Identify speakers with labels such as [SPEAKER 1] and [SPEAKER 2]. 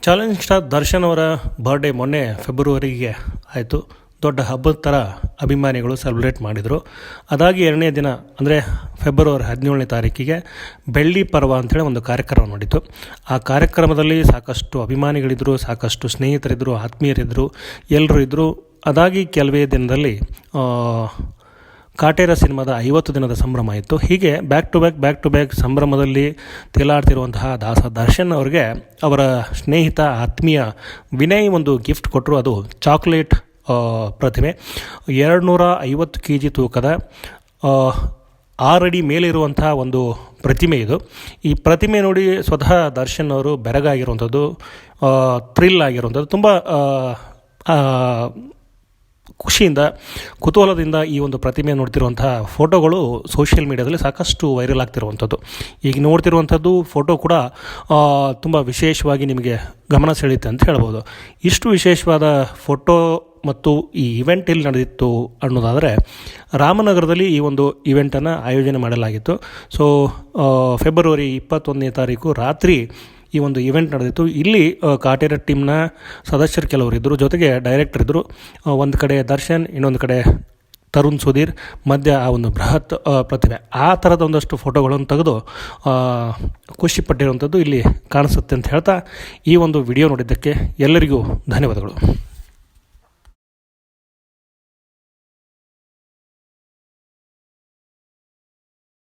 [SPEAKER 1] Challenge star Darshan ಅವರ birthday ಮೊನ್ನೆ ಫೆಬ್ರವರಿಗೆ ಆಯಿತು. ದೊಡ್ಡ ಹಬ್ಬದ ಥರ ಅಭಿಮಾನಿಗಳು ಸೆಲೆಬ್ರೇಟ್ ಮಾಡಿದರು. ಅದಾಗಿ ಎರಡನೇ ದಿನ ಅಂದರೆ ಫೆಬ್ರವರಿ 17ನೇ ತಾರೀಕಿಗೆ ಬೆಳ್ಳಿ ಪರ್ವ ಅಂಥೇಳಿ ಒಂದು ಕಾರ್ಯಕ್ರಮ ನಡೀತು. ಆ ಕಾರ್ಯಕ್ರಮದಲ್ಲಿ ಸಾಕಷ್ಟು ಅಭಿಮಾನಿಗಳಿದ್ದರು, ಸಾಕಷ್ಟು ಸ್ನೇಹಿತರಿದ್ದರು, ಆತ್ಮೀಯರಿದ್ದರು, ಎಲ್ಲರೂ ಇದ್ದರು. ಅದಾಗಿ ಕೆಲವೇ ದಿನದಲ್ಲಿ ಕಾಟೇರ ಸಿನಿಮಾದ 50 ದಿನದ ಸಂಭ್ರಮ ಇತ್ತು. ಹೀಗೆ ಬ್ಯಾಕ್ ಟು ಬ್ಯಾಕ್ ಸಂಭ್ರಮದಲ್ಲಿ ತೇಲಾಡ್ತಿರುವಂತಹ ದರ್ಶನ್ ಅವರಿಗೆ ಅವರ ಸ್ನೇಹಿತ ಆತ್ಮೀಯ ವಿನಯ್ ಒಂದು ಗಿಫ್ಟ್ ಕೊಟ್ಟರು. ಅದು ಚಾಕ್ಲೇಟ್ ಪ್ರತಿಮೆ, 250 kg ತೂಕದ 6 ಅಡಿ ಮೇಲಿರುವಂತಹ ಒಂದು ಪ್ರತಿಮೆ ಇದು. ಈ ಪ್ರತಿಮೆ ನೋಡಿ ಸ್ವತಃ ದರ್ಶನ್ ಅವರು ಬೆರಗಾಗಿರುವಂಥದ್ದು, ಥ್ರಿಲ್ ಆಗಿರುವಂಥದ್ದು, ತುಂಬ ಖುಷಿಯಿಂದ ಕುತೂಹಲದಿಂದ ಈ ಒಂದು ಪ್ರತಿಮೆ ನೋಡ್ತಿರುವಂತಹ ಫೋಟೋಗಳು ಸೋಷಿಯಲ್ ಮೀಡಿಯಾದಲ್ಲಿ ಸಾಕಷ್ಟು ವೈರಲ್ ಆಗ್ತಿರುವಂಥದ್ದು. ಈಗ ನೋಡ್ತಿರುವಂಥದ್ದು ಫೋಟೋ ಕೂಡ ತುಂಬ ವಿಶೇಷವಾಗಿ ನಿಮಗೆ ಗಮನ ಸೆಳೆಯುತ್ತೆ ಅಂತ ಹೇಳ್ಬೋದು. ಇಷ್ಟು ವಿಶೇಷವಾದ ಫೋಟೋ ಮತ್ತು ಈ ಇವೆಂಟ್ ಎಲ್ಲಿ ನಡೆದಿತ್ತು ಅನ್ನೋದಾದರೆ, ರಾಮನಗರದಲ್ಲಿ ಈ ಒಂದು ಇವೆಂಟನ್ನು ಆಯೋಜನೆ ಮಾಡಲಾಗಿತ್ತು. ಸೊ ಫೆಬ್ರವರಿ 21ನೇ ತಾರೀಕು ರಾತ್ರಿ ಈ ಒಂದು ಇವೆಂಟ್ ನಡೆದಿತ್ತು. ಇಲ್ಲಿ ಕಾಟೇರ ಟೀಮ್ನ ಸದಸ್ಯರು ಕೆಲವರು ಇದ್ದರು, ಜೊತೆಗೆ ಡೈರೆಕ್ಟರ್ ಇದ್ದರು. ಒಂದು ಕಡೆ ದರ್ಶನ್, ಇನ್ನೊಂದು ಕಡೆ ತರುಣ್ ಸುಧೀರ್, ಮಧ್ಯ ಆ ಒಂದು ಬೃಹತ್ ಪ್ರತಿಭೆ. ಆ ಥರದ ಒಂದಷ್ಟು ಫೋಟೋಗಳನ್ನು ತೆಗೆದು ಖುಷಿಪಟ್ಟಿರುವಂಥದ್ದು ಇಲ್ಲಿ ಕಾಣಿಸುತ್ತೆ ಅಂತ ಹೇಳ್ತಾ ಈ ಒಂದು ವಿಡಿಯೋ ನೋಡಿದ್ದಕ್ಕೆ ಎಲ್ಲರಿಗೂ ಧನ್ಯವಾದಗಳು.